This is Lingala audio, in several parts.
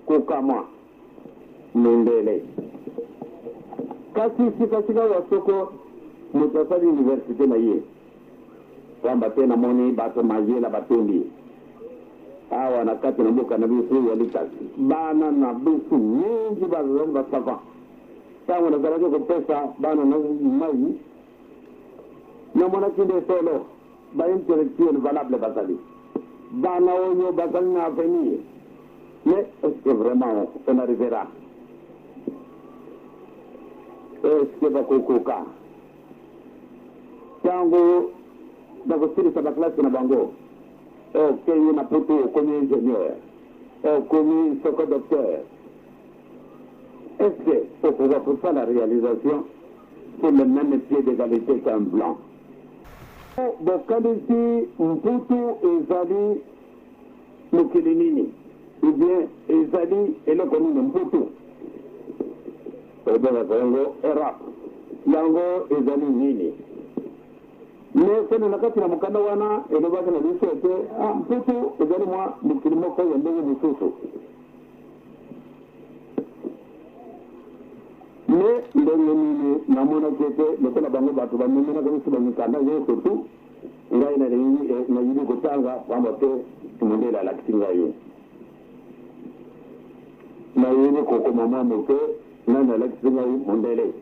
kukamwa mundele kasi sikasika wasoko mutasali universite na ye kwamba tena moni bato majela batundi awa na kati na mboka na bisu walitasi bana na bisu nyingi basava tangu na zaraje kupesa bana na mai na mwana kinde solo ba intellectuel valable basali bana onyo basali na avenir mais est-ce que vraiment on arrivera? Est-ce que bakokoka tango bakosiri sa baklase na bango ok na poto comme ingénieur comme soko docteur est-ce que pour pouvoir faire la réalisation pour le même pied d'égalité qu'un blanc bokanisi mputu ezali mokili nini ou bien ezali eloko nini mputu obengaka yango erap yango ezali nini mais tena na kati na mokanda wana elobaki na biso ete mputu ezali mwa mokili moko ya ndenge mosusu mais ndenge nini namonaki ete lokola bango bato bamemenaka biso bamikanda nyonso tu ngai nayibi kotanga pamba te mondele alakisi ngai ye nayibi kokoma mwa moke nani alakisi ngai mondele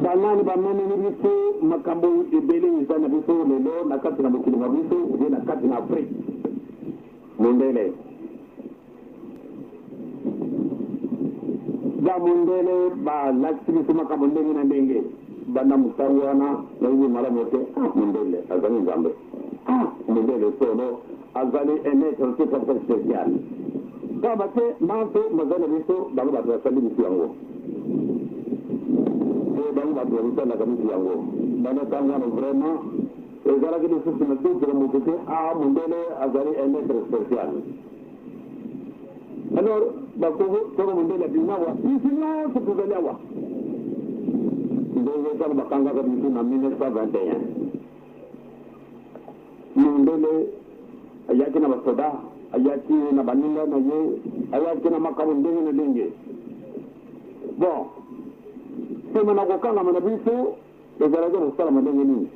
banani bamemeni biso makambo ebele eza na biso lelo na kati na mokili mwa biso ubie na kati na afrique mondele ba mondele balakisi biso makambo ndenge na ndenge banda mosango wana nayibi malamu te mondele azali nzambe mondele solo azali un être tout à fait spécial kaba te manso mazali na biso bango bato basali biso yango bango bato babisalaka biso yango bana ntango wana vraiment ezalaki lisusu na dukela moto te mondele azali un être spécial alors bakongo toko mondele abima awa biso nyonso tozali awa ndenge tano bakangaka biso na 1921 mondele ayaki na basoda ayaki na baninga na ye ayaki na makambo ndenge na ndenge bon sema na kokangama na biso ezalaki kosalama ndenge nini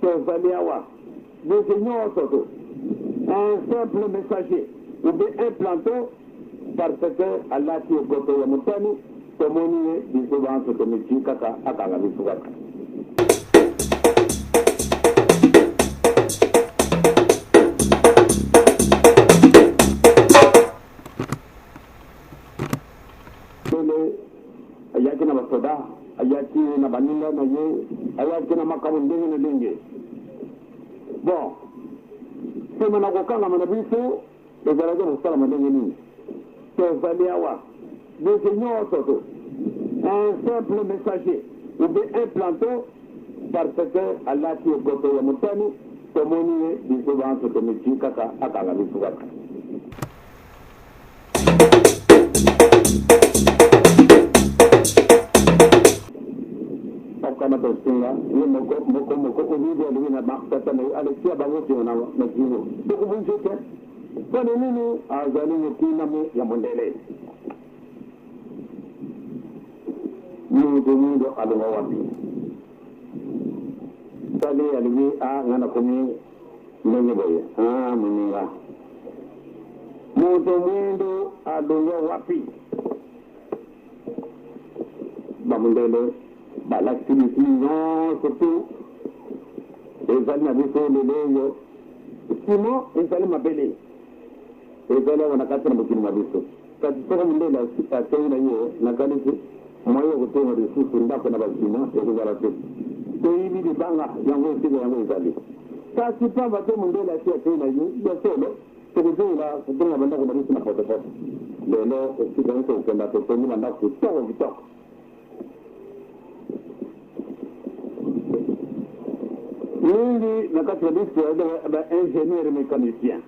tozali awa biso nyonso to un simple messager ou bien un planton parce que alati okoto ya motani tomoni ye biso banso tomiti kaka akanga biso kaka ayaki na basoda ayaki na baninga na ye ayaki na makambo ndenge na ndenge bon sema na kokangama na biso ezalaki kosalama ndenge nini tozali awa biso nyonso to un simple messager ou bien un planton parce que alati okoto ya motani tomoni ye biso banso tomiti kaka akanga biso kaka kama tosinga ye moko obidi alibi na bakutata na alexia bango tio na kivo dokubunjike kone nini azali mokinamu ya mondele mudo alunga wapi sali alibi ngana komi ndenge boye muninga mudo alunga wapi bamundele balakisi biso nyonso tu ezali na biso leleyo simo ezali mabele ezali awa na kati na mokili na biso kasi soko mondele atei na ye nakanisi moye kotonga lisusu ndako na basina ekozala te toyibi libanga yango esika yango ezali kasi pamba te mondele asi atei na ye ya solo tokozongela kotonga bandako na biso na potopoto lelo esika nyonso kokenda totongi bandako kitoko mingi na kati ya biso ingénieur mécanicien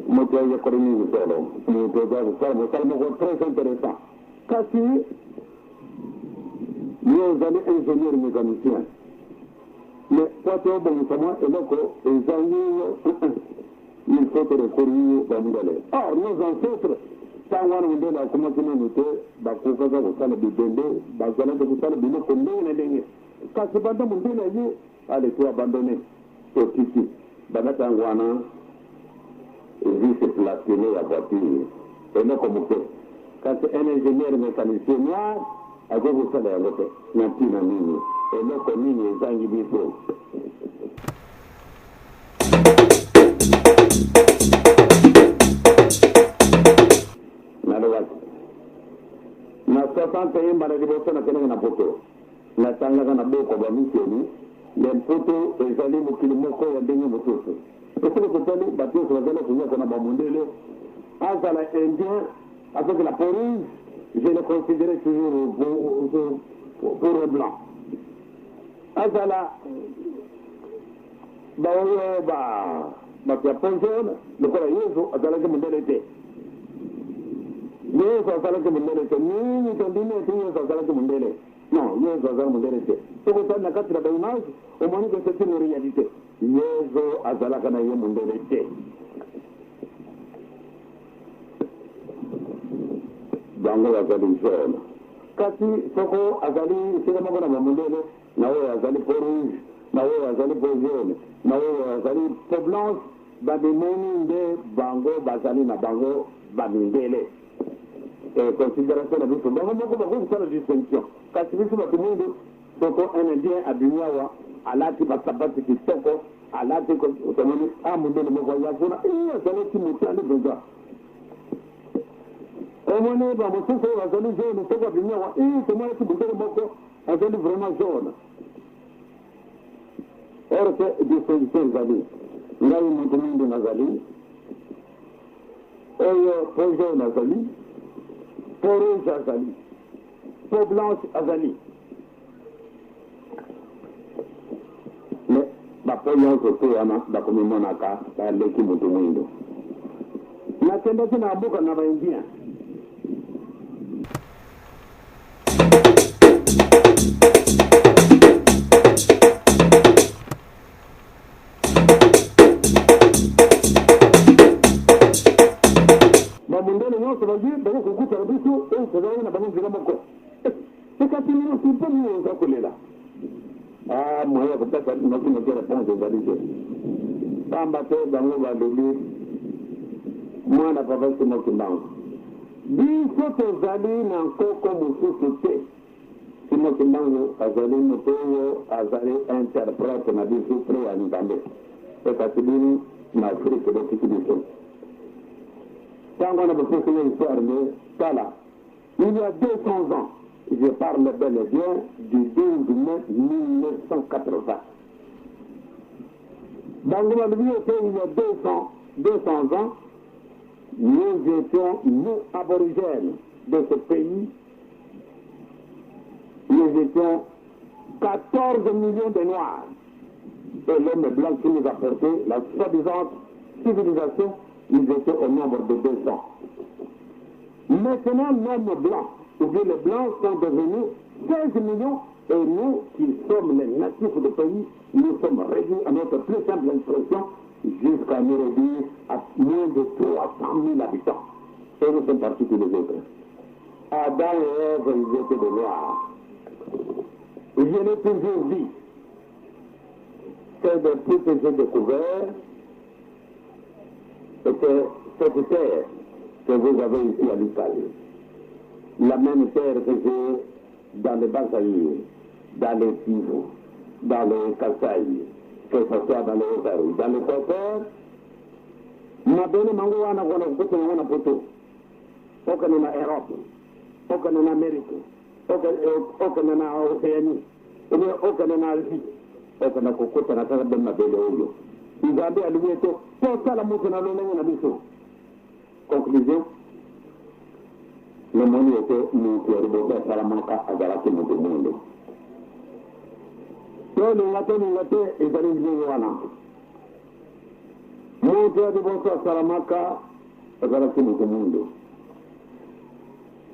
moto ayekoli mingi solo moto eza kosala mosala moko très intéressant kasi yo zali ingénieur mécanicien mais pote obongisama eloko ezangi il faut te recourir bamundele. Or nos ancêtres ntango wana mondele akomaki nanu te bakokaka kosala bibende bazalaki kosala biloko ndenge na ndenge kasi banda mondele aye aleki abandone tokiki banda ntango wana vice plastine ya voiture eloko moke kasi un ingénieur mécanicien noir akoki kosala yango te na ntina nini eloko nini ezangi biso na 61 mbala liboso nakendaka na poto natangaka na boko bamiseni le poto ezali mokili moko ya ndenge mosusu esili kotali bato nyonso bazali konyaka na bamondele azala indien avec la peau rouge je le considérais toujours pour un blanc azala baoyo bato ya peau jaune lokola yesu azalaki mondele te yesu azalaki mondele te nini tondimi ete yesu azalaki mondele non yesu azala mondele te sokotali na kati na baimage omoni que c'est une réalité yesu azalaka na ye mondele te bango bazali jaune kasi soko azali esika moko na bamondele na oyo azali peau rouge na oyo azali peau jaune na oyo azali peau blanche babimoni nde bango bazali na bango bamindele considération na biso bango moko bakoki kosala distinction kasi biso bato mingi soko un indien abimi awa alati basapati kitoko alati tomoni mondele moko ya kuna azalaki motane mpenza omoni bamosusu oyo bazali jaune soko abimi awa tomonaki mondele moko azali vraiment jaune or ke distinction ezali ngai moto mingi nazali oyo peau jaune azali peau rouge azali peau blanche azali mais bapeau nyonso te wana bakomimonaka baleki moto mwindo nakendaki na mboka na baindien bamondele nyonso baye kokutana biso oyo tozali na bango nzela moko ekati mino simpe mino oza kolela moye ya kopesa noki réponse ezali te pamba te bango balobi mwana papa simoki mbango biso tozali na nkoko mosusu te simoki mbango azali moto oyo azali interprète na biso pre ya nzambe ekati bino na afrique botiki biso ntango na bapesi na histoire ne tala il y a 200 ans je parle bel et bien du 12 mai 1980 bango balobi ete il y a 200 ans nous étions nous aborigènes de ce pays nous étions 14 millions de noirs et l'homme blanc qui nous a porté la soi-disant civilisation ils étaient au nombre de 200. Maintenant, l'homme blanc, ou bien les blancs sont devenus 16 millions et nous, qui sommes les natifs du pays, nous sommes réduits à notre plus simple expression jusqu'à nous réduire à moins de 300 000 habitants. Et nous sommes partis tous les autres. Adam et Ève, ils étaient des noirs. Je l'ai toujours dit que depuis que j'ai découvert que cette terre que vous avez ici à l'Italie, la même terre que j'ai dans les Basaïs, dans les Kivu, dans les Kasaï, que ce soit dans les Otaru, dans les Kotor, ma belle mango wana wana kuto wana poto, oka na Europe, oka na Amérique, oka na Océanie, oka na Asie, oka na kokota na kaka ben ma belle oyo. Nzambe alubi ete tosala moto na lolenge na biso. Conclusion, nomoni ete moto ya liboso asalamaka azalaki moto mondo. Tolinga te ezali ndenge wana. Moto ya liboso asalamaka azalaki moto mondo.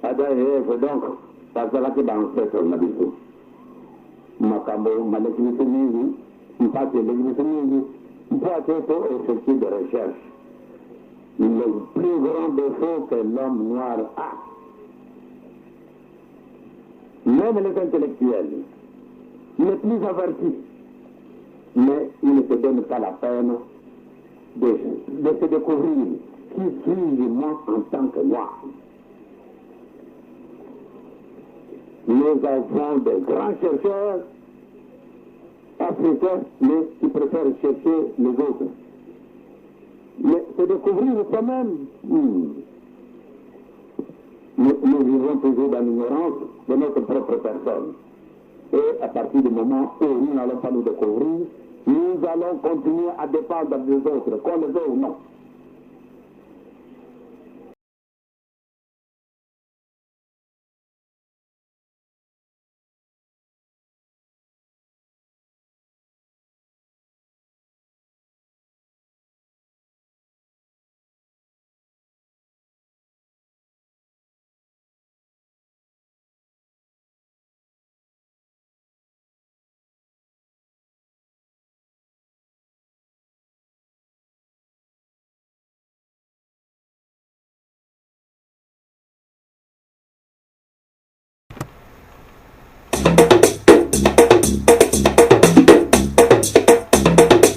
Donc, ça va que dans ce fait, on a dit tout. Makambo, ma l'activité mingi, pas de l'activité mingi, pas de effectuer de recherche. Le plus grand défaut que l'homme noir a, même les intellectuels, les plus avertis, mais ils ne se donnent pas la peine de se découvrir qui suis-je moi en tant que noir. Nous avons des grands chercheurs africains, mais qui préfèrent chercher les autres. Mais se découvrir soi-même, nous vivons toujours dans l'ignorance de notre propre personne. Et à partir du moment où nous n'allons pas nous découvrir, nous allons continuer à dépendre des autres, qu'on le veut ou non.